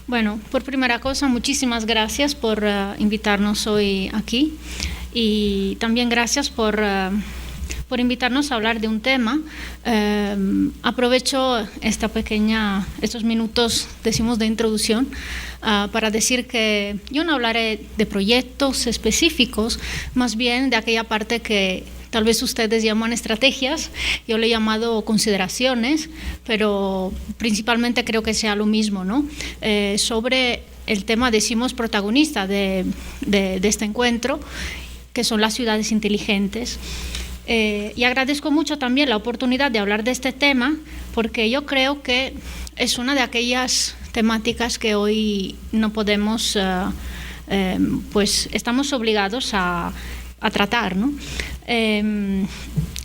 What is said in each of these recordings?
Bueno, por primera cosa, muchísimas gracias por invitarnos hoy aquí y también gracias por invitarnos a hablar de un tema. Aprovecho estos minutos, decimos, de introducción para decir que yo no hablaré de proyectos específicos, más bien de aquella parte que tal vez ustedes llaman estrategias, yo le he llamado consideraciones, pero principalmente creo que sea lo mismo, ¿no? Sobre el tema, decimos, protagonista de este encuentro, que son las ciudades inteligentes. Y agradezco mucho también la oportunidad de hablar de este tema, porque yo creo que es una de aquellas temáticas que hoy no podemos, pues estamos obligados a tratar, ¿no?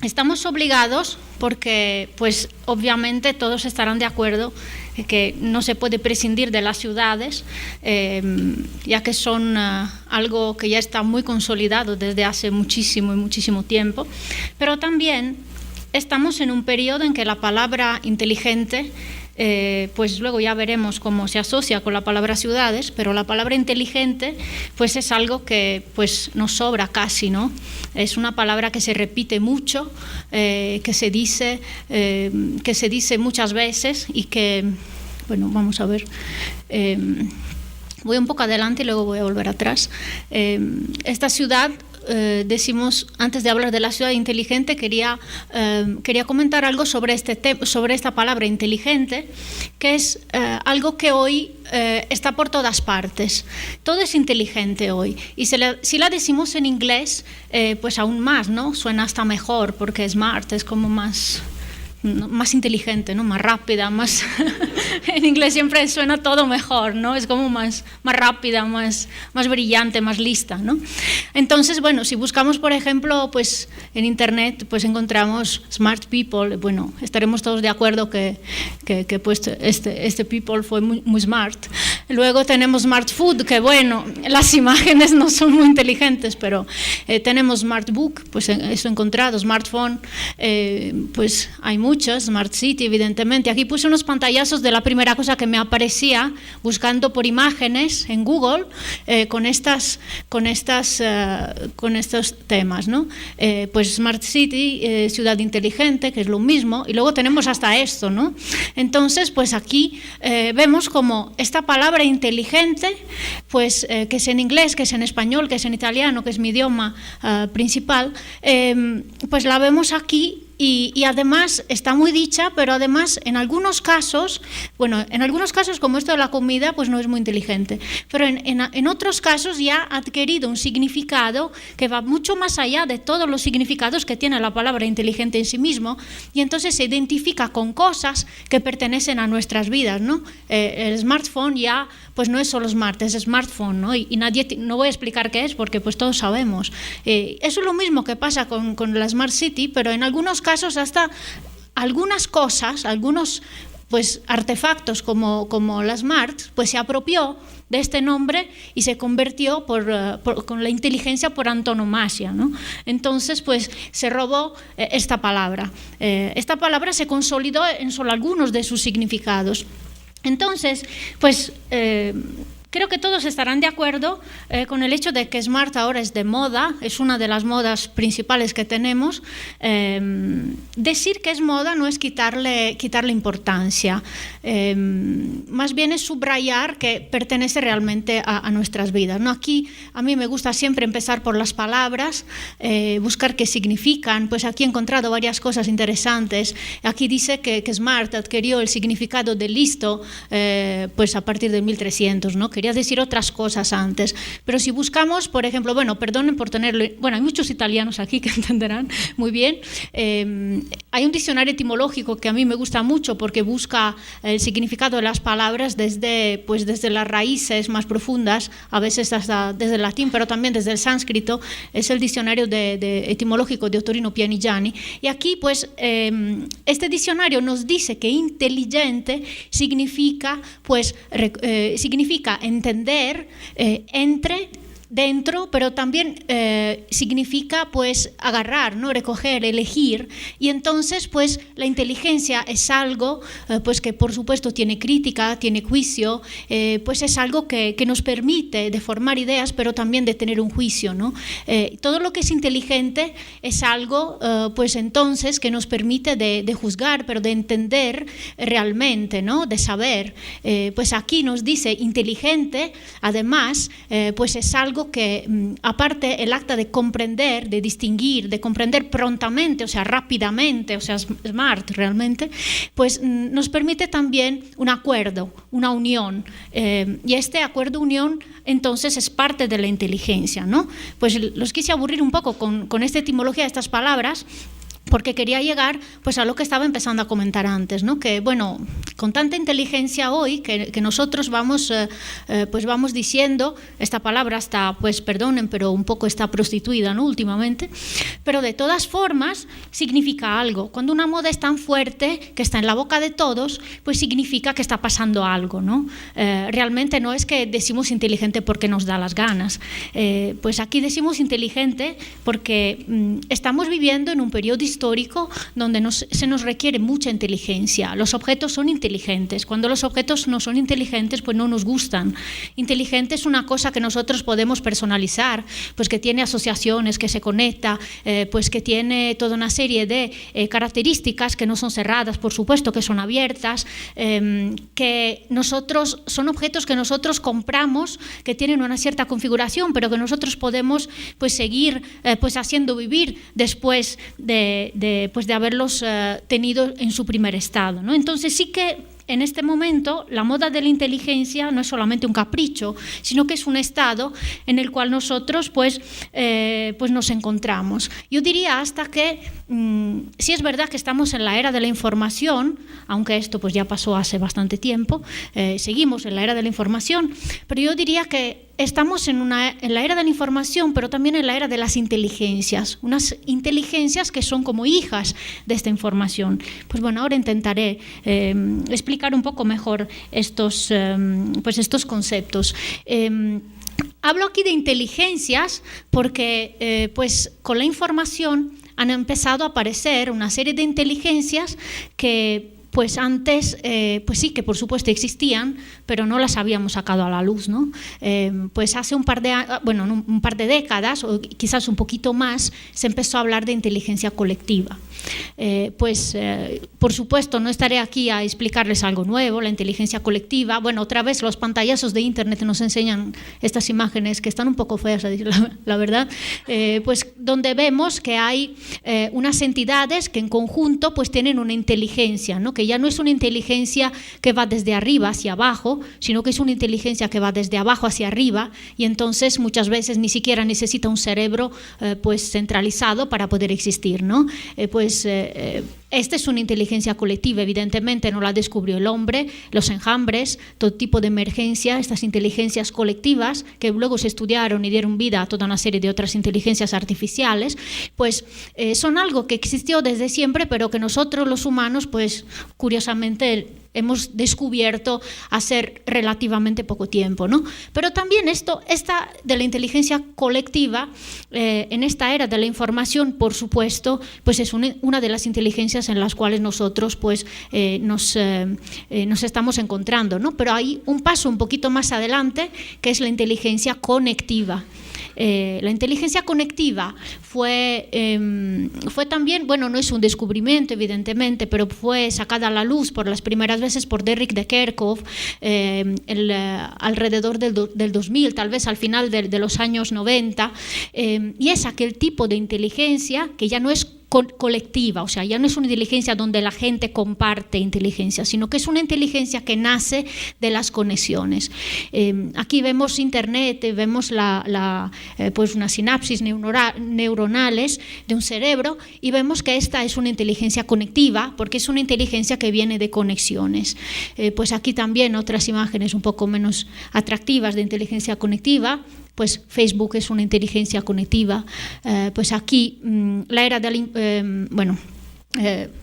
Estamos obligados porque, pues, obviamente todos estarán de acuerdo que no se puede prescindir de las ciudades, ya que son algo que ya está muy consolidado desde hace muchísimo tiempo, pero también estamos en un periodo en que la palabra inteligente, pues luego ya veremos cómo se asocia con la palabra ciudades, pero la palabra inteligente pues es algo que pues nos sobra casi, ¿no? Es una palabra que se repite mucho, que se dice muchas veces y que, bueno, vamos a ver, voy un poco adelante y luego voy a volver atrás. Esta ciudad, decimos, antes de hablar de la ciudad inteligente, quería comentar algo sobre esta palabra inteligente, que es algo que hoy está por todas partes. Todo es inteligente hoy. Y si la decimos en inglés, pues aún más, ¿no? Suena hasta mejor, porque smart es como más inteligente, ¿no? Más rápida, más en inglés siempre suena todo mejor, ¿no? Es como más rápida, más brillante, más lista, ¿no? Entonces, bueno, si buscamos, por ejemplo, pues en internet, pues encontramos smart people. Bueno, estaremos todos de acuerdo que pues este people fue muy smart. Luego tenemos smart food, que bueno, las imágenes no son muy inteligentes, pero tenemos smart book, pues eso he encontrado, smartphone, pues hay muchos, Smart City, evidentemente. Aquí puse unos pantallazos de la primera cosa que me aparecía buscando por imágenes en Google con estos temas, ¿no? Pues Smart City, ciudad inteligente, que es lo mismo, y luego tenemos hasta esto, ¿no? Entonces, pues aquí vemos como esta palabra inteligente, pues que es en inglés, que es en español, que es en italiano, que es mi idioma principal, pues la vemos aquí. Y además está muy dicha, pero además en algunos casos como esto de la comida, pues no es muy inteligente, pero en otros casos ya ha adquirido un significado que va mucho más allá de todos los significados que tiene la palabra inteligente en sí mismo, y entonces se identifica con cosas que pertenecen a nuestras vidas, ¿no? El smartphone ya pues no es solo smart, es smartphone, ¿no? Y no voy a explicar qué es, porque pues todos sabemos. Eso es lo mismo que pasa con la Smart City, pero en algunos casos hasta algunas cosas, algunos pues artefactos como la Smart, pues se apropió de este nombre y se convirtió con la inteligencia por antonomasia, ¿no? Entonces, pues se robó esta palabra. Esta palabra se consolidó en solo algunos de sus significados. Entonces, pues creo que todos estarán de acuerdo con el hecho de que Smart ahora es de moda, es una de las modas principales que tenemos. Decir que es moda no es quitarle importancia, más bien es subrayar que pertenece realmente a nuestras vidas, ¿no? Aquí a mí me gusta siempre empezar por las palabras, buscar qué significan. Pues aquí he encontrado varias cosas interesantes. Aquí dice que Smart adquirió el significado de listo pues a partir de 1300, ¿no? quería decir otras cosas antes. Pero si buscamos, por ejemplo, bueno, perdonen por tenerlo, bueno, hay muchos italianos aquí que entenderán muy bien. Hay un diccionario etimológico que a mí me gusta mucho porque busca el significado de las palabras desde las raíces más profundas, a veces hasta desde el latín, pero también desde el sánscrito. Es el diccionario etimológico de Ottorino Pianigiani. Y aquí, pues, este diccionario nos dice que inteligente significa entender dentro, pero también significa pues agarrar, ¿no? Recoger, elegir, y entonces pues la inteligencia es algo pues que por supuesto tiene crítica, tiene juicio, pues es algo que nos permite de formar ideas, pero también de tener un juicio, ¿no? Todo lo que es inteligente es algo pues entonces que nos permite de juzgar, pero de entender realmente, ¿no? De saber. Pues aquí nos dice inteligente, además, pues es algo que, aparte el acta de comprender, de distinguir, de comprender prontamente, o sea, rápidamente, o sea, smart realmente, pues nos permite también un acuerdo, una unión. Y este acuerdo-unión, entonces, es parte de la inteligencia, ¿no? Pues los quise aburrir un poco con esta etimología de estas palabras, porque quería llegar pues a lo que estaba empezando a comentar antes, ¿no? Que bueno, con tanta inteligencia hoy que nosotros vamos diciendo, esta palabra está, pues perdonen, pero un poco está prostituida, ¿no? Últimamente, pero de todas formas significa algo. Cuando una moda es tan fuerte que está en la boca de todos, pues significa que está pasando algo, ¿no? Realmente no es que decimos inteligente porque nos da las ganas, pues aquí decimos inteligente porque estamos viviendo en un periodo histórico donde se nos requiere mucha inteligencia. Los objetos son inteligentes. Cuando los objetos no son inteligentes, pues no nos gustan. Inteligente es una cosa que nosotros podemos personalizar, pues que tiene asociaciones, que se conecta, pues que tiene toda una serie de características que no son cerradas, por supuesto, que son abiertas, que son objetos que nosotros compramos, que tienen una cierta configuración, pero que nosotros podemos pues seguir pues haciendo vivir después de haberlos tenido en su primer estado, ¿no? Entonces sí que en este momento la moda de la inteligencia no es solamente un capricho, sino que es un estado en el cual nosotros pues nos encontramos. Yo diría hasta que sí es verdad que estamos en la era de la información, aunque esto pues ya pasó hace bastante tiempo, seguimos en la era de la información, pero yo diría que estamos en la era de la información, pero también en la era de las inteligencias, unas inteligencias que son como hijas de esta información. Pues bueno, ahora intentaré explicar un poco mejor estos conceptos. Hablo aquí de inteligencias porque pues con la información han empezado a aparecer una serie de inteligencias que pues antes, pues sí que por supuesto existían, pero no las habíamos sacado a la luz, ¿no? Pues hace un par de décadas, o quizás un poquito más, se empezó a hablar de inteligencia colectiva. Por supuesto, no estaré aquí a explicarles algo nuevo, la inteligencia colectiva. Bueno, otra vez los pantallazos de internet nos enseñan estas imágenes que están un poco feas, a decir la verdad, pues donde vemos que hay unas entidades que en conjunto pues tienen una inteligencia, ¿no? Que ya no es una inteligencia que va desde arriba hacia abajo, sino que es una inteligencia que va desde abajo hacia arriba, y entonces muchas veces ni siquiera necesita un cerebro pues centralizado para poder existir, ¿no? Esta es una inteligencia colectiva, evidentemente no la descubrió el hombre, los enjambres, todo tipo de emergencia, estas inteligencias colectivas que luego se estudiaron y dieron vida a toda una serie de otras inteligencias artificiales, pues son algo que existió desde siempre, pero que nosotros los humanos, pues curiosamente hemos descubierto hace relativamente poco tiempo, ¿no? Pero también esta de la inteligencia colectiva, en esta era de la información, por supuesto, pues es una de las inteligencias en las cuales nosotros pues nos estamos encontrando, ¿no? Pero hay un paso un poquito más adelante, que es la inteligencia conectiva. La inteligencia conectiva fue también, bueno, no es un descubrimiento evidentemente, pero fue sacada a la luz por las primeras veces por Derek de Kerckhoff alrededor del 2000, tal vez al final de los años 90, y es aquel tipo de inteligencia que ya no es colectiva, o sea, ya no es una inteligencia donde la gente comparte inteligencia, sino que es una inteligencia que nace de las conexiones. Aquí vemos Internet, vemos pues unas sinapsis neuronales de un cerebro y vemos que esta es una inteligencia conectiva porque es una inteligencia que viene de conexiones. Pues aquí también otras imágenes un poco menos atractivas de inteligencia conectiva. Pues Facebook es una inteligencia conectiva, pues aquí la era del...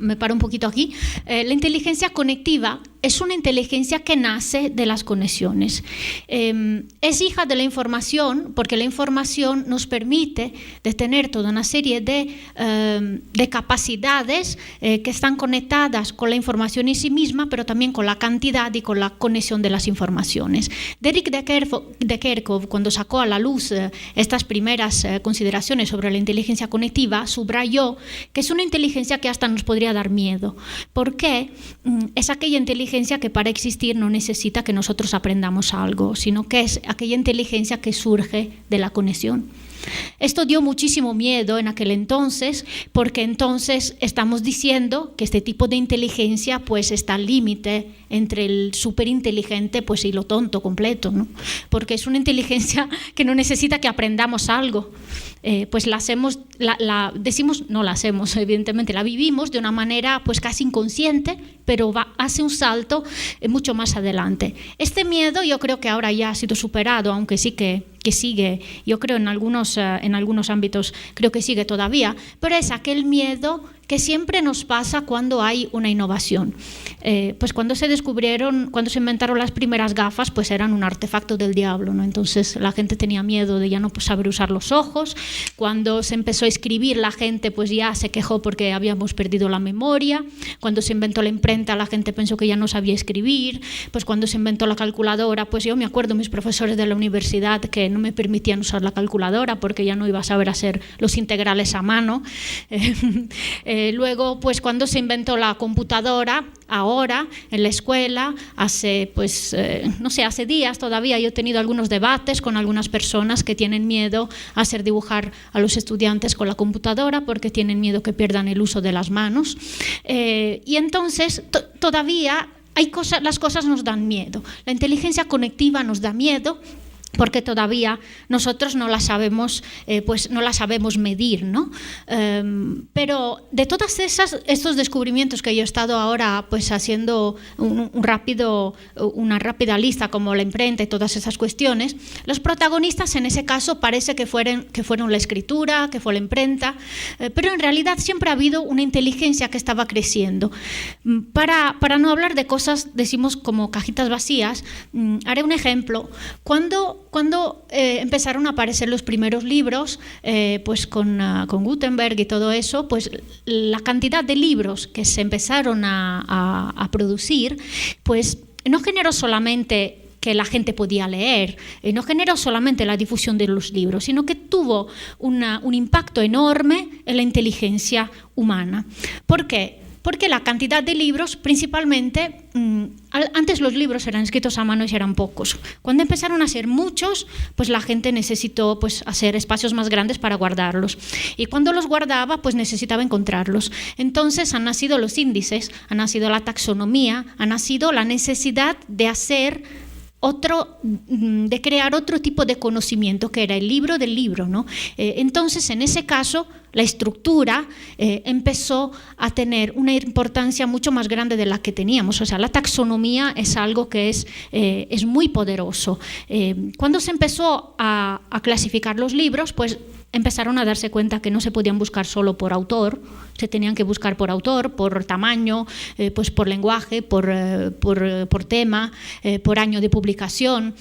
me paro un poquito aquí. La inteligencia conectiva es una inteligencia que nace de las conexiones. Es hija de la información porque la información nos permite de tener toda una serie de capacidades que están conectadas con la información en sí misma, pero también con la cantidad y con la conexión de las informaciones. Derek de Kerckhoff, cuando sacó a la luz estas primeras consideraciones sobre la inteligencia conectiva, subrayó que es una inteligencia que hasta nos podría dar miedo. ¿Por qué? Es aquella inteligencia que para existir no necesita que nosotros aprendamos algo, sino que es aquella inteligencia que surge de la conexión. Esto dio muchísimo miedo en aquel entonces, porque entonces estamos diciendo que este tipo de inteligencia pues está al límite entre el superinteligente pues, y lo tonto completo, ¿no? Porque es una inteligencia que no necesita que aprendamos algo. Pues la hacemos, no la hacemos, evidentemente, la vivimos de una manera pues casi inconsciente, pero hace un salto mucho más adelante. Este miedo yo creo que ahora ya ha sido superado, aunque sí que sigue, yo creo en algunos ámbitos creo que sigue todavía, pero es aquel miedo que siempre nos pasa cuando hay una innovación. Pues cuando se inventaron las primeras gafas, pues eran un artefacto del diablo, ¿no? Entonces la gente tenía miedo de ya no saber usar los ojos. Cuando se empezó a escribir, la gente pues ya se quejó porque habíamos perdido la memoria. Cuando se inventó la imprenta, la gente pensó que ya no sabía escribir. Pues cuando se inventó la calculadora, pues yo me acuerdo mis profesores de la universidad que no me permitían usar la calculadora porque ya no iba a saber hacer los integrales a mano. Luego, pues cuando se inventó la computadora, ahora en la escuela, hace días todavía yo he tenido algunos debates con algunas personas que tienen miedo a hacer dibujar a los estudiantes con la computadora porque tienen miedo que pierdan el uso de las manos. Y entonces todavía las cosas nos dan miedo. La inteligencia conectiva nos da miedo porque todavía nosotros no la sabemos medir, ¿no? Pero de todas estos descubrimientos que yo he estado ahora pues haciendo una rápida lista, como la imprenta y todas esas cuestiones, los protagonistas en ese caso parece que fueron la escritura, que fue la imprenta, pero en realidad siempre ha habido una inteligencia que estaba creciendo. Para no hablar de cosas, decimos como cajitas vacías, haré un ejemplo. Cuando empezaron a aparecer los primeros libros, pues con Gutenberg y todo eso, pues la cantidad de libros que se empezaron a producir, pues no generó solamente que la gente podía leer, no generó solamente la difusión de los libros, sino que tuvo un impacto enorme en la inteligencia humana. ¿Por qué? Porque la cantidad de libros, principalmente, antes los libros eran escritos a mano y eran pocos. Cuando empezaron a ser muchos, pues la gente necesitó pues, hacer espacios más grandes para guardarlos. Y cuando los guardaba, pues necesitaba encontrarlos. Entonces han nacido los índices, ha nacido la taxonomía, ha nacido la necesidad de crear otro tipo de conocimiento, que era el libro del libro, ¿no? Entonces, en ese caso, la estructura empezó a tener una importancia mucho más grande de la que teníamos. O sea, la taxonomía es algo que es muy poderoso. Cuando se empezó a clasificar los libros, pues empezaron a darse cuenta que no se podían buscar solo por autor, se tenían que buscar por autor, por tamaño, pues por lenguaje, por tema, por año de publicación.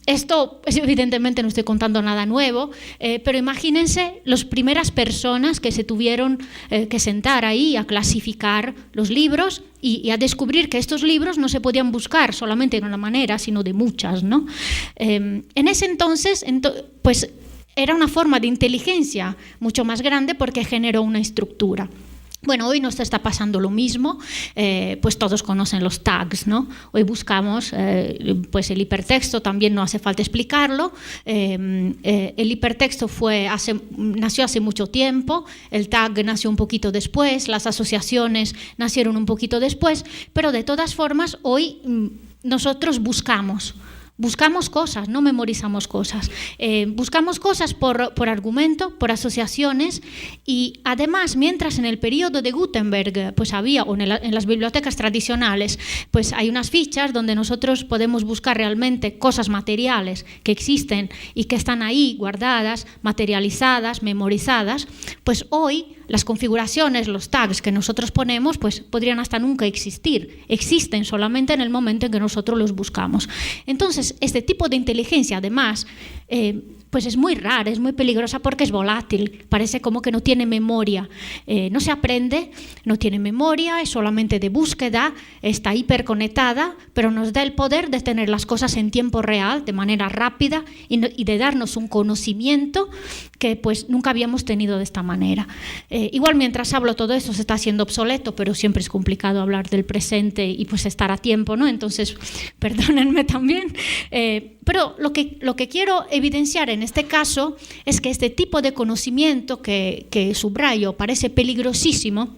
Esto evidentemente no estoy contando nada nuevo, pero imagínense las primeras personas que se tuvieron que sentar ahí a clasificar los libros y a descubrir que estos libros no se podían buscar solamente de una manera, sino de muchas, ¿no? En ese entonces, pues era una forma de inteligencia mucho más grande porque generó una estructura. Bueno, hoy nos está pasando lo mismo, pues todos conocen los tags, ¿no? Hoy buscamos, pues el hipertexto también no hace falta explicarlo. El hipertexto nació hace mucho tiempo, el tag nació un poquito después, las asociaciones nacieron un poquito después, pero de todas formas hoy nosotros buscamos cosas, no memorizamos cosas. Buscamos cosas por argumento, por asociaciones, y además, mientras en el periodo de Gutenberg pues había, o en las bibliotecas tradicionales, pues hay unas fichas donde nosotros podemos buscar realmente cosas materiales que existen y que están ahí guardadas, materializadas, memorizadas, pues hoy las configuraciones, los tags que nosotros ponemos, pues podrían hasta nunca existir. Existen solamente en el momento en que nosotros los buscamos. Entonces, este tipo de inteligencia, además, pues es muy rara, es muy peligrosa porque es volátil, parece como que no tiene memoria, no se aprende, no tiene memoria, es solamente de búsqueda, está hiperconectada, pero nos da el poder de tener las cosas en tiempo real, de manera rápida, y de darnos un conocimiento que pues nunca habíamos tenido de esta manera. Igual mientras hablo todo esto se está haciendo obsoleto, pero siempre es complicado hablar del presente y pues estar a tiempo, ¿no? Entonces, perdónenme también. Pero lo que quiero evidenciar en este caso es que este tipo de conocimiento que subrayo parece peligrosísimo,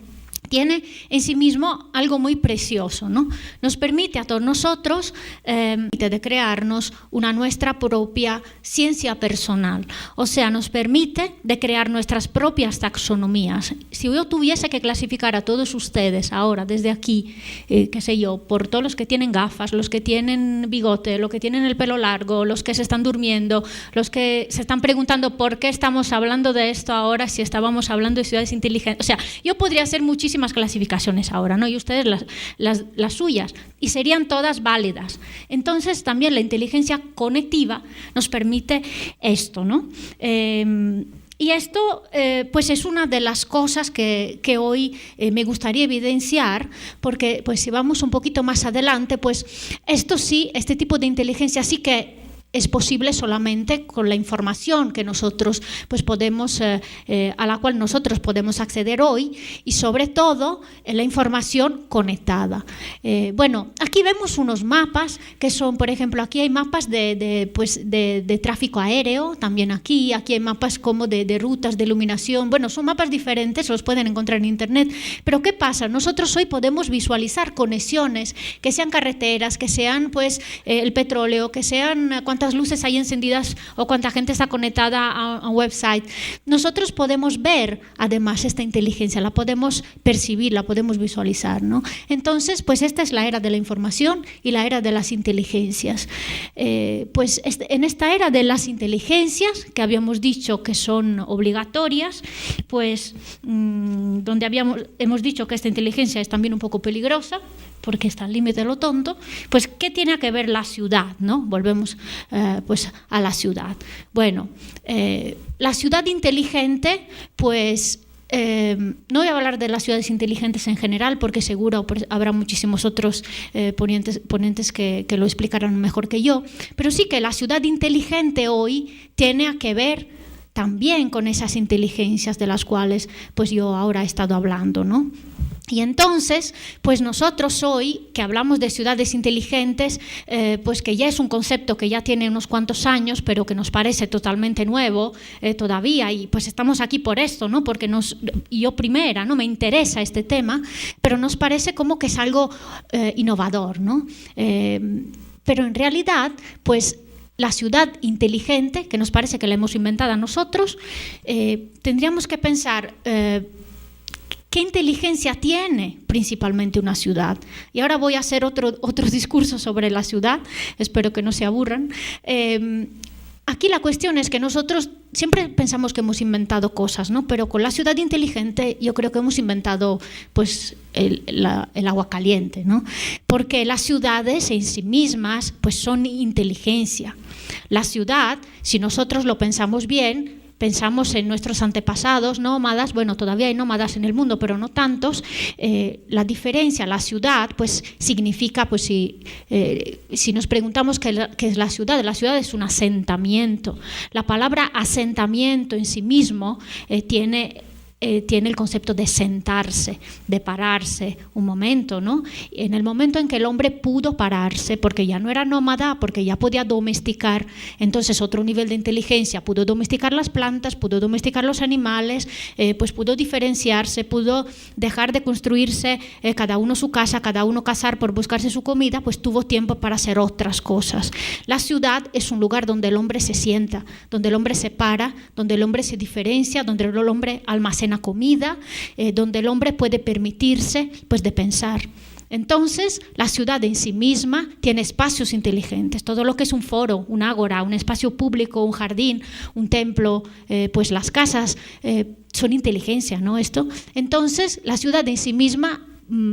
tiene en sí mismo algo muy precioso, ¿no? Nos permite a todos nosotros de crearnos una nuestra propia ciencia personal, o sea, nos permite de crear nuestras propias taxonomías. Si yo tuviese que clasificar a todos ustedes ahora, desde aquí, qué sé yo, por todos los que tienen gafas, los que tienen bigote, los que tienen el pelo largo, los que se están durmiendo, los que se están preguntando por qué estamos hablando de esto ahora si estábamos hablando de ciudades inteligentes, o sea, yo podría hacer muchísimas clasificaciones ahora, ¿no? Y ustedes las suyas, y serían todas válidas. Entonces también la inteligencia conectiva nos permite esto, ¿no? Y esto pues es una de las cosas que hoy me gustaría evidenciar, porque pues si vamos un poquito más adelante, pues esto sí, este tipo de inteligencia sí que es posible solamente con la información que nosotros pues podemos, a la cual nosotros podemos acceder hoy, y sobre todo la información conectada. Bueno, aquí vemos unos mapas que son, por ejemplo, aquí hay mapas de tráfico aéreo, también aquí hay mapas como de rutas de iluminación. Bueno, son mapas diferentes, los pueden encontrar en internet, pero ¿qué pasa? Nosotros hoy podemos visualizar conexiones, que sean carreteras, que sean pues el petróleo, que sean cuántas luces hay encendidas o cuánta gente está conectada a un website. Nosotros podemos ver, además, esta inteligencia, la podemos percibir, la podemos visualizar, ¿no? Entonces, pues esta es la era de la información y la era de las inteligencias. Pues en esta era de las inteligencias, que habíamos dicho que son obligatorias, pues donde hemos dicho que esta inteligencia es también un poco peligrosa, porque está al límite de lo tonto, pues ¿qué tiene que ver la ciudad, ¿no? Volvemos pues a la ciudad. Bueno, la ciudad inteligente, pues no voy a hablar de las ciudades inteligentes en general, porque seguro habrá muchísimos otros ponentes que lo explicarán mejor que yo, pero sí que la ciudad inteligente hoy tiene que ver también con esas inteligencias de las cuales pues yo ahora he estado hablando, ¿no? Y entonces, pues nosotros hoy, que hablamos de ciudades inteligentes, pues que ya es un concepto que ya tiene unos cuantos años, pero que nos parece totalmente nuevo todavía, y pues estamos aquí por esto, ¿no? Porque yo primera, ¿no? Me interesa este tema, pero nos parece como que es algo innovador, ¿no? Pero en realidad, pues la ciudad inteligente, que nos parece que la hemos inventado nosotros, tendríamos que pensar ¿qué inteligencia tiene principalmente una ciudad? Y ahora voy a hacer otro discurso sobre la ciudad, espero que no se aburran. Aquí la cuestión es que nosotros siempre pensamos que hemos inventado cosas, ¿no? Pero con la ciudad inteligente yo creo que hemos inventado pues el agua caliente, ¿no? Porque las ciudades en sí mismas pues son inteligencia. La ciudad, si nosotros lo pensamos bien, pensamos en nuestros antepasados nómadas, bueno, todavía hay nómadas en el mundo, pero no tantos. La diferencia, la ciudad, pues significa, pues si nos preguntamos qué es la ciudad es un asentamiento. La palabra asentamiento en sí mismo tiene el concepto de sentarse, de pararse un momento, ¿no? En el momento en que el hombre pudo pararse, porque ya no era nómada, porque ya podía domesticar, entonces otro nivel de inteligencia, pudo domesticar las plantas, pudo domesticar los animales, pues pudo diferenciarse, pudo dejar de construirse cada uno su casa, cada uno cazar por buscarse su comida, pues tuvo tiempo para hacer otras cosas. La ciudad es un lugar donde el hombre se sienta, donde el hombre se para, donde el hombre se diferencia, donde el hombre almacena comida, donde el hombre puede permitirse pues de pensar. Entonces, la ciudad en sí misma tiene espacios inteligentes. Todo lo que es un foro, un ágora, un espacio público, un jardín, un templo, pues las casas son inteligencia, ¿no? Esto. Entonces, la ciudad en sí misma,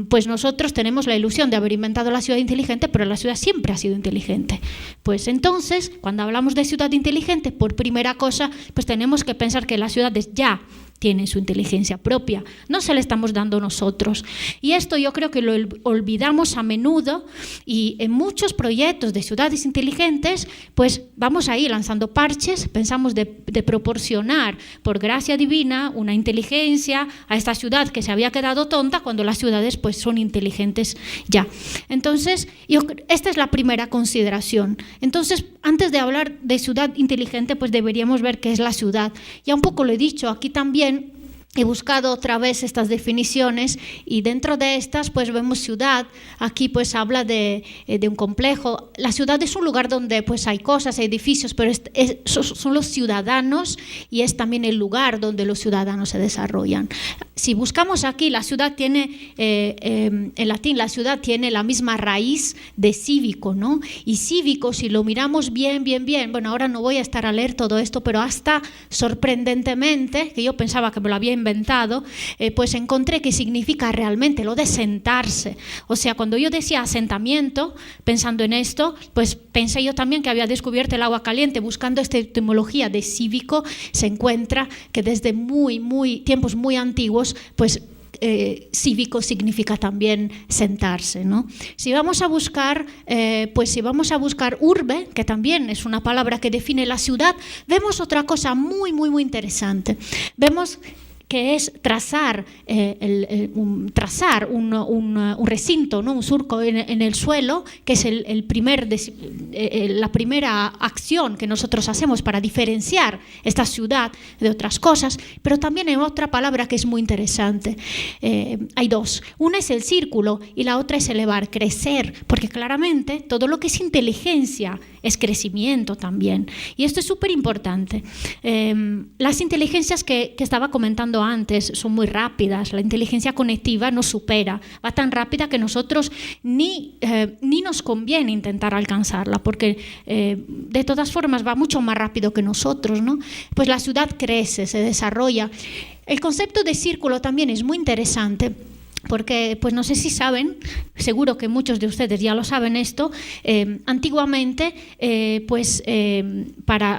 pues nosotros tenemos la ilusión de haber inventado la ciudad inteligente, pero la ciudad siempre ha sido inteligente. Pues entonces, cuando hablamos de ciudad inteligente, por primera cosa, pues tenemos que pensar que las ciudades ya tienen su inteligencia propia, no se la estamos dando nosotros. Y esto yo creo que lo olvidamos a menudo, y en muchos proyectos de ciudades inteligentes, pues vamos ahí lanzando parches, pensamos de proporcionar por gracia divina una inteligencia a esta ciudad que se había quedado tonta, cuando las ciudades pues son inteligentes ya. Entonces, esta es la primera consideración. Entonces, antes de hablar de ciudad inteligente, pues deberíamos ver qué es la ciudad. Ya un poco lo he dicho, aquí también he buscado otra vez estas definiciones, y dentro de estas pues vemos ciudad. Aquí pues habla de un complejo. La ciudad es un lugar donde pues hay cosas, hay edificios, pero son los ciudadanos, y es también el lugar donde los ciudadanos se desarrollan. Si buscamos aquí, la ciudad tiene, en latín, la ciudad tiene la misma raíz de cívico, ¿no? Y cívico, si lo miramos bien, bueno, ahora no voy a estar a leer todo esto, pero hasta sorprendentemente, que yo pensaba que me lo había inventado, pues encontré que significa realmente lo de sentarse. O sea, cuando yo decía asentamiento, pensando en esto, pues pensé yo también que había descubierto el agua caliente. Buscando esta etimología de cívico, se encuentra que desde tiempos muy antiguos, pues cívico significa también sentarse, ¿no? Si vamos a buscar urbe, que también es una palabra que define la ciudad, vemos otra cosa muy interesante. Vemos que es trazar un recinto, ¿no? Un surco en el suelo, que es la primera acción que nosotros hacemos para diferenciar esta ciudad de otras cosas. Pero también hay otra palabra que es muy interesante. Hay dos. Una es el círculo y la otra es elevar, crecer, porque claramente todo lo que es inteligencia es crecimiento también. Y esto es súper importante. Las inteligencias que estaba comentando antes son muy rápidas. La inteligencia cognitiva nos supera, va tan rápida que nosotros ni nos conviene intentar alcanzarla, porque de todas formas va mucho más rápido que nosotros, ¿no? Pues la ciudad crece, se desarrolla. El concepto de círculo también es muy interesante, porque pues no sé si saben, seguro que muchos de ustedes ya lo saben esto, antiguamente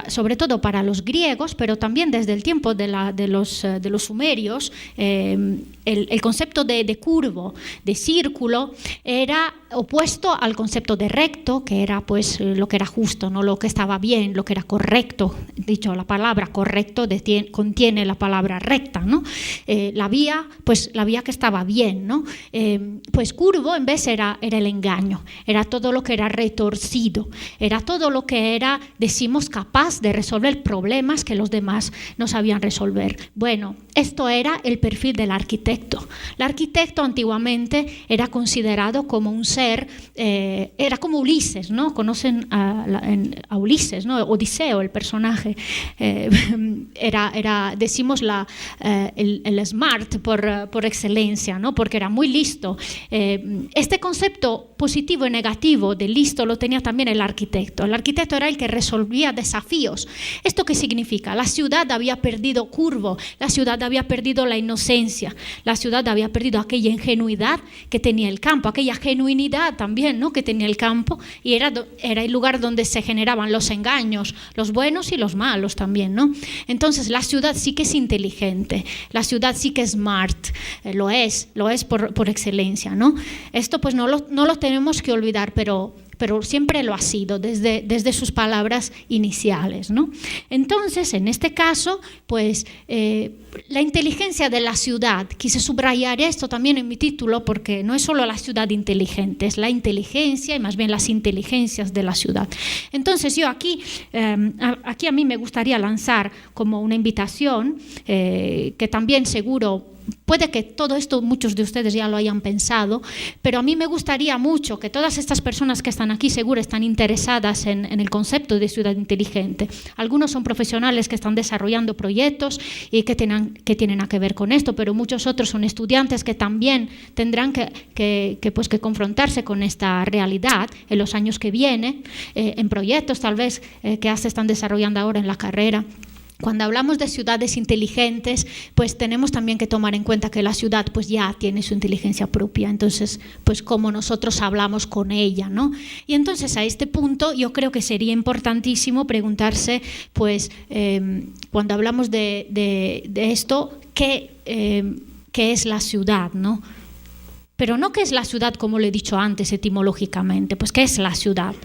sobre todo para los griegos, pero también desde el tiempo de los sumerios, el concepto de curvo, de círculo, era opuesto al concepto de recto, que era pues lo que era justo, no lo que estaba bien, lo que era correcto. Dicho, la palabra correcto contiene la palabra recta, ¿no? La vía que estaba bien, ¿no? Pues curvo en vez era el engaño, era todo lo que era retorcido, era todo lo que era, decimos, capaz de resolver problemas que los demás no sabían resolver. Bueno, esto era el perfil del arquitecto. El arquitecto antiguamente era considerado como un ser, era como Ulises, ¿no? Conocen a Ulises, ¿no? Odiseo, el personaje. Decimos el smart por excelencia, ¿no? porque era muy listo. Este concepto positivo y negativo de listo lo tenía también el arquitecto. El arquitecto era el que resolvía desafíos. ¿Esto qué significa? La ciudad había perdido curvo, la ciudad había perdido la inocencia, la ciudad había perdido aquella ingenuidad que tenía el campo, aquella genuinidad también, ¿no?, que tenía el campo, y era el lugar donde se generaban los engaños, los buenos y los malos también, ¿no? Entonces la ciudad sí que es inteligente, la ciudad sí que es smart, lo es por excelencia, ¿no? Esto pues no lo tenemos que olvidar, pero siempre lo ha sido desde sus palabras iniciales, ¿no? Entonces, en este caso, pues la inteligencia de la ciudad, quise subrayar esto también en mi título porque no es solo la ciudad inteligente, es la inteligencia y más bien las inteligencias de la ciudad. Entonces yo aquí a mí me gustaría lanzar como una invitación que también seguro puede que todo esto muchos de ustedes ya lo hayan pensado, pero a mí me gustaría mucho que todas estas personas que están aquí seguro están interesadas en el concepto de ciudad inteligente. Algunos son profesionales que están desarrollando proyectos y que tienen a que ver con esto, pero muchos otros son estudiantes que también tendrán que confrontarse con esta realidad en los años que vienen, en proyectos tal vez que se están desarrollando ahora en la carrera. Cuando hablamos de ciudades inteligentes, pues tenemos también que tomar en cuenta que la ciudad pues ya tiene su inteligencia propia, entonces pues cómo nosotros hablamos con ella, ¿no? Y entonces a este punto yo creo que sería importantísimo preguntarse pues cuando hablamos de esto, ¿qué es la ciudad, ¿no? Pero no qué es la ciudad como lo he dicho antes etimológicamente, pues qué es la ciudad.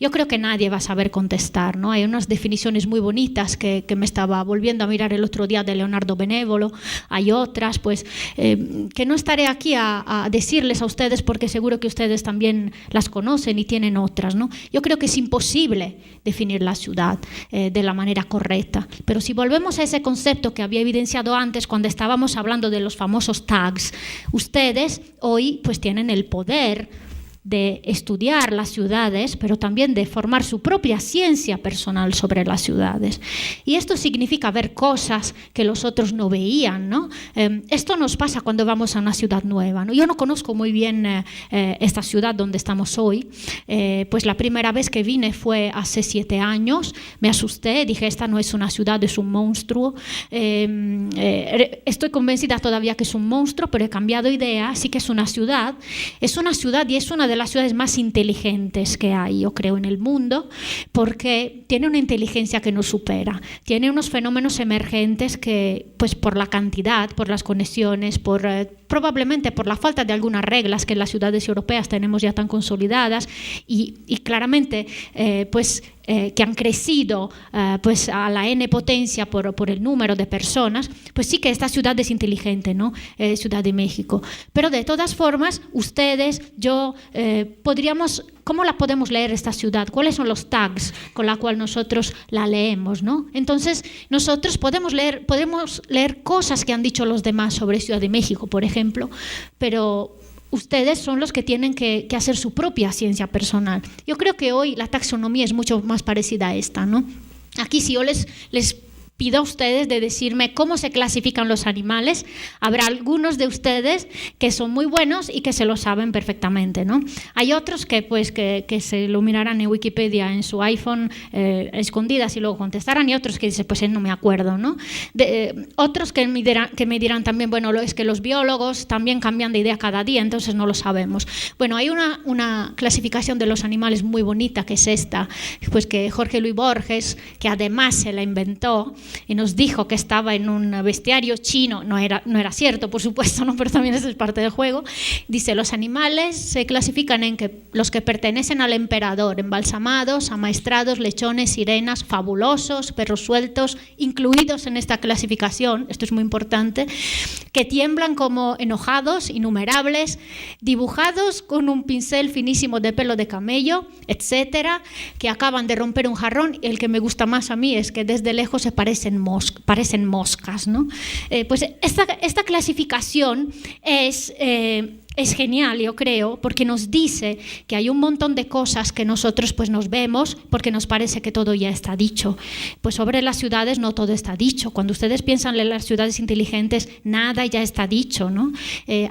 Yo creo que nadie va a saber contestar, ¿no? Hay unas definiciones muy bonitas que me estaba volviendo a mirar el otro día de Leonardo Benévolo, hay otras, pues, que no estaré aquí a decirles a ustedes porque seguro que ustedes también las conocen y tienen otras, ¿no? Yo creo que es imposible definir la ciudad de la manera correcta, pero si volvemos a ese concepto que había evidenciado antes cuando estábamos hablando de los famosos tags, ustedes hoy pues tienen el poder de estudiar las ciudades, pero también de formar su propia ciencia personal sobre las ciudades. Y esto significa ver cosas que los otros no veían, ¿no? Esto nos pasa cuando vamos a una ciudad nueva, ¿no? Yo no conozco muy bien esta ciudad donde estamos hoy, pues la primera vez que vine fue hace 7 años, me asusté, dije, esta no es una ciudad, es un monstruo. Estoy convencida todavía que es un monstruo, pero he cambiado idea, sí que es una ciudad y es una de las ciudades más inteligentes que hay, yo creo, en el mundo, porque tiene una inteligencia que nos supera, tiene unos fenómenos emergentes que, pues por la cantidad, por las conexiones, probablemente por la falta de algunas reglas que en las ciudades europeas tenemos ya tan consolidadas y claramente que han crecido pues a la n potencia por el número de personas, pues sí que esta ciudad es inteligente, ¿no? Ciudad de México. Pero de todas formas, ustedes, yo, ¿cómo la podemos leer esta ciudad? ¿Cuáles son los tags con los cuales nosotros la leemos, ¿no? Entonces, nosotros podemos leer cosas que han dicho los demás sobre Ciudad de México, por ejemplo, pero ustedes son los que tienen que hacer su propia ciencia personal. Yo creo que hoy la taxonomía es mucho más parecida a esta, ¿no? Aquí si yo les pido a ustedes de decirme cómo se clasifican los animales, habrá algunos de ustedes que son muy buenos y que se lo saben perfectamente, ¿no? Hay otros que se lo mirarán en Wikipedia en su iPhone escondidas y luego contestarán, y otros que dicen, pues no me acuerdo, ¿no? Otros que me dirán también, bueno, es que los biólogos también cambian de idea cada día, entonces no lo sabemos. Bueno, hay una clasificación de los animales muy bonita, que es esta, pues que Jorge Luis Borges, que además se la inventó, y nos dijo que estaba en un bestiario chino, no era cierto, por supuesto, ¿no? Pero también eso es parte del juego. Dice, los animales se clasifican en los que pertenecen al emperador, embalsamados, amaestrados, lechones, sirenas, fabulosos, perros sueltos, incluidos en esta clasificación, esto es muy importante, que tiemblan como enojados, innumerables, dibujados con un pincel finísimo de pelo de camello, etcétera, que acaban de romper un jarrón. El que me gusta más a mí es que desde lejos se parecen parecen moscas, ¿no? Pues esta clasificación es es genial, yo creo, porque nos dice que hay un montón de cosas que nosotros pues nos vemos porque nos parece que todo ya está dicho. Pues sobre las ciudades no todo está dicho. Cuando ustedes piensan en las ciudades inteligentes, nada ya está dicho, ¿no?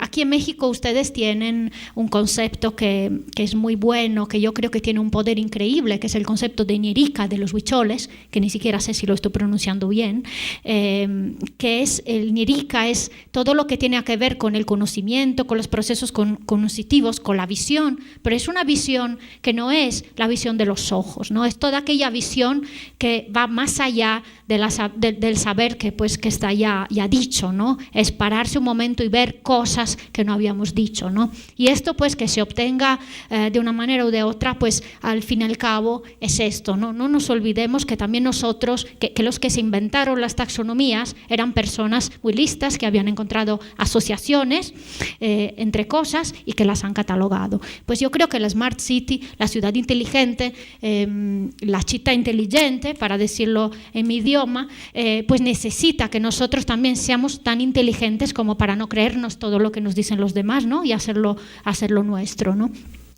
Aquí en México ustedes tienen un concepto que es muy bueno, que yo creo que tiene un poder increíble, que es el concepto de ñerica de los huicholes, que ni siquiera sé si lo estoy pronunciando bien, que es el ñerica, es todo lo que tiene que ver con el conocimiento, con los procesos cognitivos, con la visión, pero es una visión que no es la visión de los ojos, ¿no? Es toda aquella visión que va más allá del saber que está ya dicho, ¿no? Es pararse un momento y ver cosas que no habíamos dicho, ¿no? Y esto pues que se obtenga de una manera o de otra, pues al fin y al cabo es esto, ¿no? No nos olvidemos que también nosotros, que los que se inventaron las taxonomías eran personas muy listas que habían encontrado asociaciones entre cosas y que las han catalogado. Pues yo creo que la Smart City, la ciudad inteligente, la città intelligente, para decirlo en mi idioma, pues necesita que nosotros también seamos tan inteligentes como para no creernos todo lo que nos dicen los demás, ¿no? Y hacerlo nuestro, ¿no?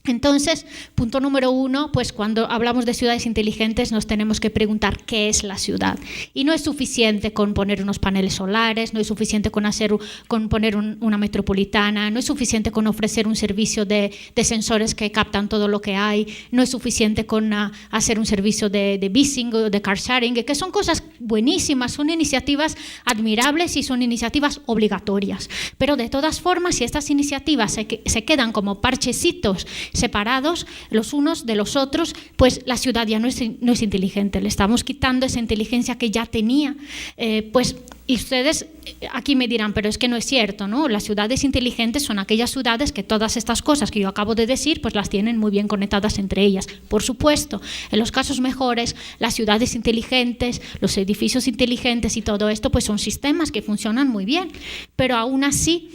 Entonces, punto número 1, pues cuando hablamos de ciudades inteligentes nos tenemos que preguntar qué es la ciudad. Y no es suficiente con poner unos paneles solares, no es suficiente con poner una metropolitana, no es suficiente con ofrecer un servicio de sensores que captan todo lo que hay, no es suficiente con hacer un servicio de leasing o de car sharing, que son cosas buenísimas, son iniciativas admirables y son iniciativas obligatorias. Pero de todas formas, si estas iniciativas se quedan como parchecitos separados los unos de los otros, pues la ciudad ya no es inteligente, le estamos quitando esa inteligencia que ya tenía, y ustedes aquí me dirán, pero es que no es cierto, ¿no? Las ciudades inteligentes son aquellas ciudades que todas estas cosas que yo acabo de decir, pues las tienen muy bien conectadas entre ellas. Por supuesto, en los casos mejores, las ciudades inteligentes, los edificios inteligentes y todo esto, pues son sistemas que funcionan muy bien, pero aún así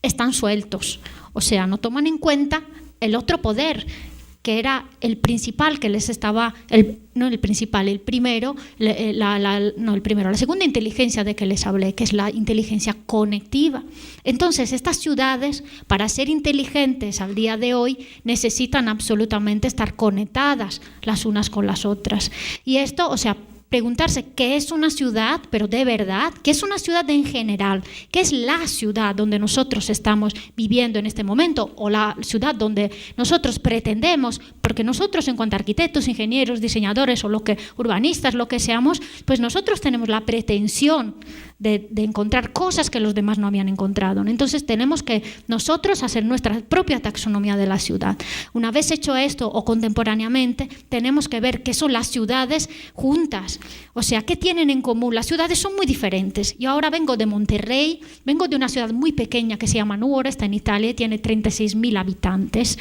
están sueltos, o sea, no toman en cuenta el otro poder, que era el principal que les estaba, la segunda inteligencia de que les hablé, que es la inteligencia conectiva. Entonces, estas ciudades, para ser inteligentes al día de hoy, necesitan absolutamente estar conectadas las unas con las otras. Y esto, o sea, preguntarse qué es una ciudad, pero de verdad, qué es una ciudad en general, qué es la ciudad donde nosotros estamos viviendo en este momento o la ciudad donde nosotros pretendemos, porque nosotros en cuanto a arquitectos, ingenieros, diseñadores o urbanistas, lo que seamos, pues nosotros tenemos la pretensión de encontrar cosas que los demás no habían encontrado. Entonces tenemos que nosotros hacer nuestra propia taxonomía de la ciudad. Una vez hecho esto o contemporáneamente, tenemos que ver qué son las ciudades juntas. O sea, ¿qué tienen en común? Las ciudades son muy diferentes. Yo ahora vengo de Monterrey, vengo de una ciudad muy pequeña que se llama Nuoro, está en Italia, tiene 36.000 habitantes.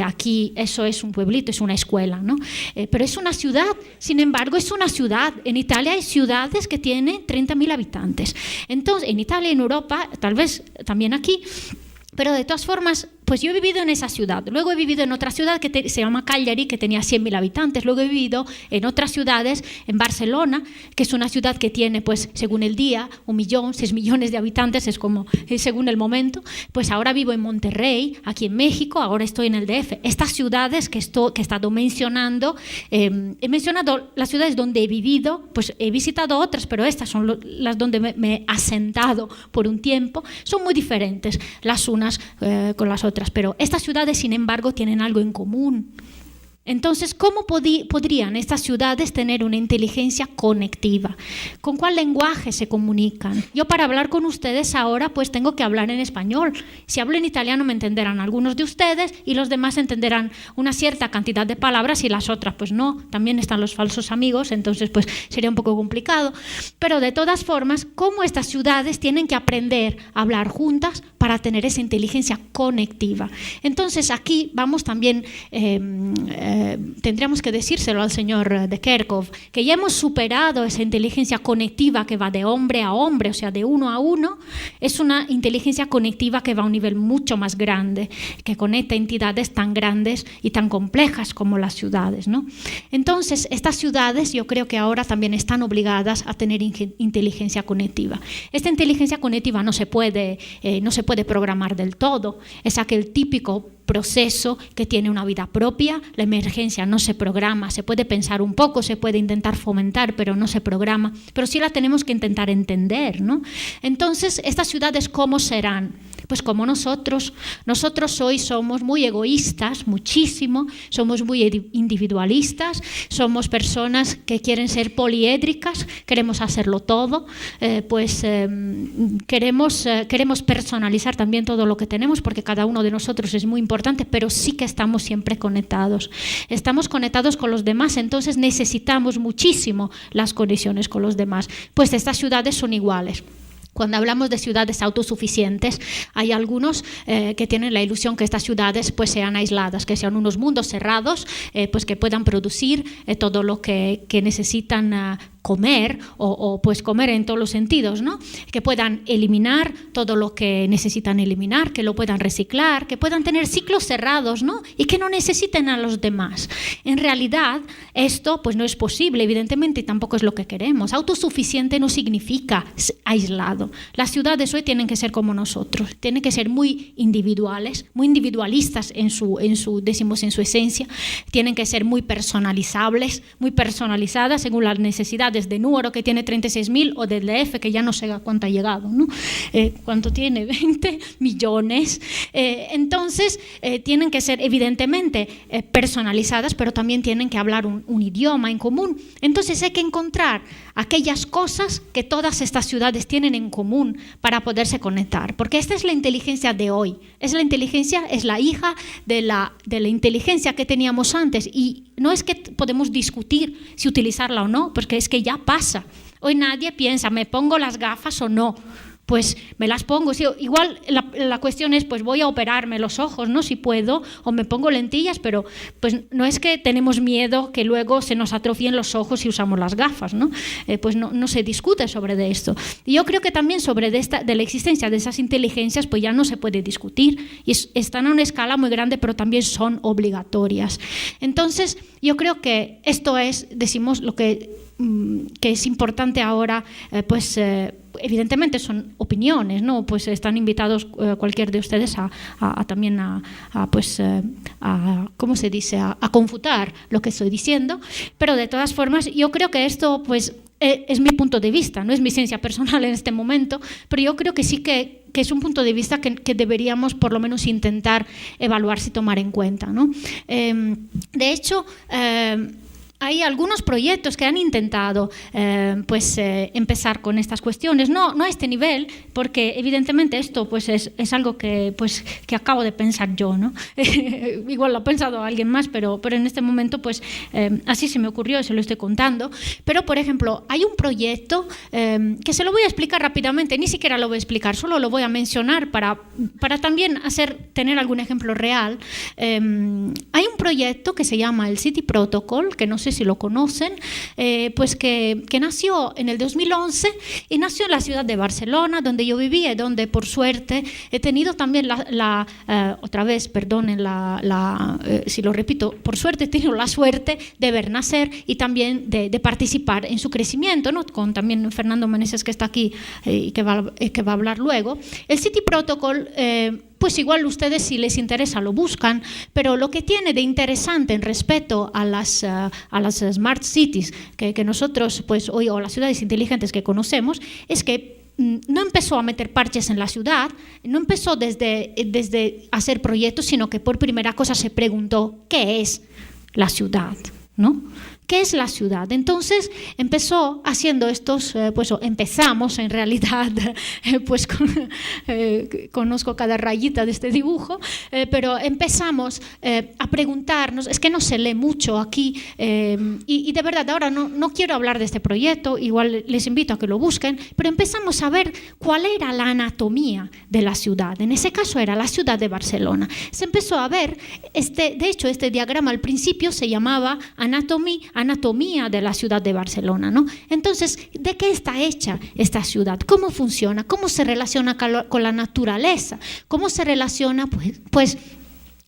Aquí eso es un pueblito, es una escuela, ¿no? Pero es una ciudad, sin embargo, es una ciudad. En Italia hay ciudades que tienen 30.000 habitantes. Entonces, en Italia y en Europa, tal vez también aquí, pero de todas formas, pues yo he vivido en esa ciudad, luego he vivido en otra ciudad que se llama Cagliari, que tenía 100.000 habitantes, luego he vivido en otras ciudades, en Barcelona, que es una ciudad que tiene, pues según el día, 1 millón, 6 millones de habitantes, es como según el momento. Pues ahora vivo en Monterrey, aquí en México, ahora estoy en el DF. Estas ciudades que he estado mencionando, he mencionado las ciudades donde he vivido, pues he visitado otras, pero estas son las donde me he asentado por un tiempo, son muy diferentes las unas con las otras. Pero estas ciudades, sin embargo, tienen algo en común. Entonces, ¿cómo podrían estas ciudades tener una inteligencia conectiva? ¿Con cuál lenguaje se comunican? Yo para hablar con ustedes ahora pues tengo que hablar en español. Si hablo en italiano me entenderán algunos de ustedes y los demás entenderán una cierta cantidad de palabras y las otras pues no. También están los falsos amigos, entonces pues sería un poco complicado. Pero de todas formas, ¿cómo estas ciudades tienen que aprender a hablar juntas para tener esa inteligencia conectiva? Entonces aquí vamos también tendríamos que decírselo al señor de Kerckhoff, que ya hemos superado esa inteligencia conectiva que va de hombre a hombre, o sea, de uno a uno. Es una inteligencia conectiva que va a un nivel mucho más grande, que conecta entidades tan grandes y tan complejas como las ciudades, ¿no? Entonces, estas ciudades yo creo que ahora también están obligadas a tener inteligencia conectiva. Esta inteligencia conectiva no se puede programar del todo. Es aquel típico proceso que tiene una vida propia. La emergencia no se programa, se puede pensar un poco, se puede intentar fomentar, pero no se programa. Pero sí la tenemos que intentar entender, ¿no? Entonces, estas ciudades, ¿cómo serán? Pues como nosotros. Nosotros hoy somos muy egoístas, muchísimo, somos muy individualistas, somos personas que quieren ser poliédricas, queremos hacerlo todo, queremos personalizar también todo lo que tenemos, porque cada uno de nosotros es muy importante, pero sí que estamos siempre conectados. Estamos conectados con los demás, entonces necesitamos muchísimo las conexiones con los demás. Pues estas ciudades son iguales. Cuando hablamos de ciudades autosuficientes, hay algunos que tienen la ilusión que estas ciudades pues sean aisladas, que sean unos mundos cerrados, pues que puedan producir todo lo que necesitan comer o pues comer en todos los sentidos, ¿no? Que puedan eliminar todo lo que necesitan eliminar, que lo puedan reciclar, que puedan tener ciclos cerrados, ¿no? Y que no necesiten a los demás. En realidad esto pues no es posible, evidentemente, y tampoco es lo que queremos. Autosuficiente no significa aislado. Las ciudades hoy tienen que ser como nosotros, tienen que ser muy individuales, muy individualistas decimos en su esencia, tienen que ser muy personalizables, muy personalizadas según las necesidades de Nuoro, que tiene 36.000, o del DF, que ya no sé a cuánto ha llegado, ¿no? ¿Cuánto tiene? 20 millones. Entonces, tienen que ser evidentemente personalizadas, pero también tienen que hablar un idioma en común. Entonces, hay que encontrar aquellas cosas que todas estas ciudades tienen en común para poderse conectar, porque esta es la inteligencia de hoy. Es la hija de la inteligencia que teníamos antes, y no es que podemos discutir si utilizarla o no, porque es que ya pasa. Hoy nadie piensa, ¿me pongo las gafas o no? Pues me las pongo. Sí, igual la cuestión es, pues voy a operarme los ojos, ¿no? Si puedo, o me pongo lentillas, pero pues no es que tenemos miedo que luego se nos atrofien los ojos si usamos las gafas, ¿no? Pues no se discute sobre de esto. Y yo creo que también sobre de la existencia de esas inteligencias, pues ya no se puede discutir. Y están a una escala muy grande, pero también son obligatorias. Entonces, yo creo que esto es, decimos, lo que es importante ahora, evidentemente son opiniones, ¿no? Pues están invitados cualquier de ustedes también ¿cómo se dice? A confutar lo que estoy diciendo, pero de todas formas yo creo que esto pues es mi punto de vista, no es mi ciencia personal en este momento, pero yo creo que sí que es un punto de vista que deberíamos por lo menos intentar evaluar y tomar en cuenta, ¿no? De hecho, hay algunos proyectos que han intentado empezar con estas cuestiones, no a este nivel, porque evidentemente esto pues es algo que acabo de pensar yo, ¿no? Igual lo ha pensado alguien más, pero en este momento pues así se me ocurrió, se lo estoy contando. Pero por ejemplo, hay un proyecto que se lo voy a explicar rápidamente, ni siquiera lo voy a explicar, solo lo voy a mencionar para también tener algún ejemplo real. Hay un proyecto que se llama el City Protocol, que no sé si lo conocen, pues que nació en el 2011 y nació en la ciudad de Barcelona, donde yo vivía, y donde por suerte he tenido también si lo repito, por suerte he tenido la suerte de ver nacer y también de participar en su crecimiento, ¿no? Con también Fernando Meneses, que está aquí y que va a hablar luego. El City Protocol, pues igual ustedes, si les interesa, lo buscan, pero lo que tiene de interesante en respecto a las smart cities que nosotros pues hoy, o las ciudades inteligentes que conocemos, es que no empezó a meter parches en la ciudad, no empezó desde hacer proyectos, sino que por primera cosa se preguntó ¿qué es la ciudad? ¿No? ¿qué es la ciudad? Entonces empezó haciendo empezamos en realidad, conozco cada rayita de este dibujo, pero empezamos a preguntarnos, es que no se lee mucho aquí, y de verdad ahora no quiero hablar de este proyecto, igual les invito a que lo busquen, pero empezamos a ver cuál era la anatomía de la ciudad. En ese caso era la ciudad de Barcelona. Se empezó a ver, de hecho este diagrama al principio se llamaba anatomía de la ciudad de Barcelona, ¿no? Entonces, ¿de qué está hecha esta ciudad? ¿Cómo funciona? ¿Cómo se relaciona con la naturaleza? ¿Cómo se relaciona, pues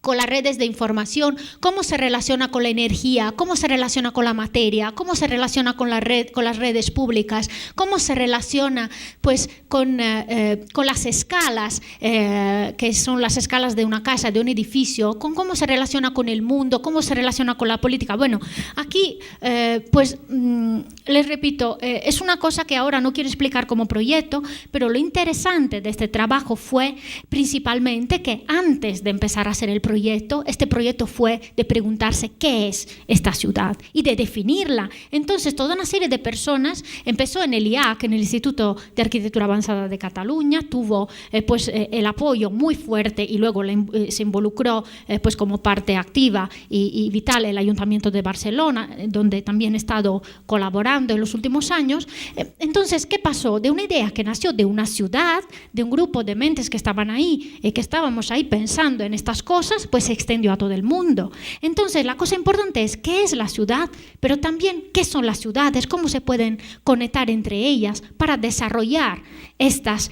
con las redes de información? ¿Cómo se relaciona con la energía? ¿Cómo se relaciona con la materia? ¿Cómo se relaciona con las redes públicas? ¿Cómo se relaciona pues con las escalas, que son las escalas de una casa, de un edificio? ¿Cómo se relaciona con el mundo? ¿Cómo se relaciona con la política? Bueno, aquí les repito, es una cosa que ahora no quiero explicar como proyecto, pero lo interesante de este trabajo fue principalmente que antes de empezar a hacer el proyecto, este proyecto fue de preguntarse qué es esta ciudad y de definirla. Entonces, toda una serie de personas empezó en el IAC, en el Instituto de Arquitectura Avanzada de Cataluña, tuvo el apoyo muy fuerte y luego se involucró como parte activa y vital el Ayuntamiento de Barcelona, donde también he estado colaborando en los últimos años. Entonces, ¿qué pasó? De una idea que nació de una ciudad, de un grupo de mentes que estaban ahí, que estábamos ahí pensando en estas cosas, pues se extendió a todo el mundo. Entonces, la cosa importante es qué es la ciudad, pero también qué son las ciudades, cómo se pueden conectar entre ellas para desarrollar estas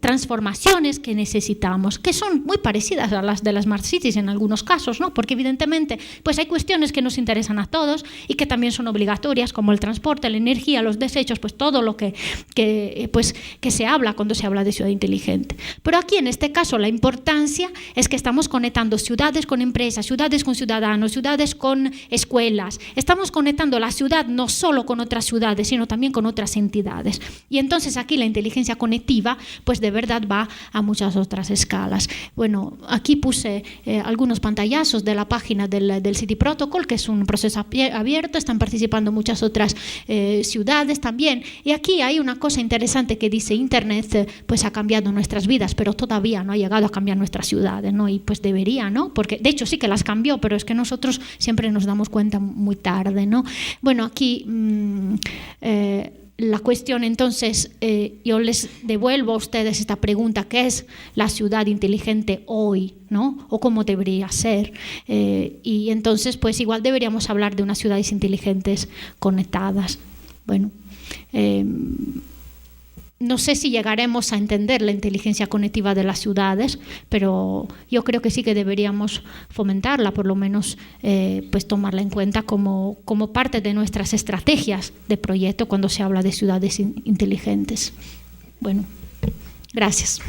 transformaciones que necesitamos, que son muy parecidas a las de las Smart Cities en algunos casos, ¿no? Porque evidentemente pues hay cuestiones que nos interesan a todos y que también son obligatorias, como el transporte, la energía, los desechos, pues todo lo que se habla cuando se habla de ciudad inteligente. Pero aquí en este caso la importancia es que estamos conectando ciudades con empresas, ciudades con ciudadanos, ciudades con escuelas. Estamos conectando la ciudad no solo con otras ciudades, sino también con otras entidades. Y entonces aquí la inteligencia conectiva, pues de verdad va a muchas otras escalas. Bueno, aquí puse algunos pantallazos de la página del City Protocol, que es un proceso abierto, están participando muchas otras ciudades también. Y aquí hay una cosa interesante que dice: Internet pues ha cambiado nuestras vidas, pero todavía no ha llegado a cambiar nuestras ciudades, ¿no? Y pues debería, ¿no? Porque de hecho sí que las cambió, pero es que nosotros siempre nos damos cuenta muy tarde, ¿no? Bueno, aquí la cuestión entonces, yo les devuelvo a ustedes esta pregunta: ¿qué es la ciudad inteligente hoy, ¿no? O cómo debería ser. Y entonces pues igual deberíamos hablar de unas ciudades inteligentes conectadas. Bueno, no sé si llegaremos a entender la inteligencia conectiva de las ciudades, pero yo creo que sí que deberíamos fomentarla, por lo menos pues tomarla en cuenta como parte de nuestras estrategias de proyecto cuando se habla de ciudades inteligentes. Bueno, gracias.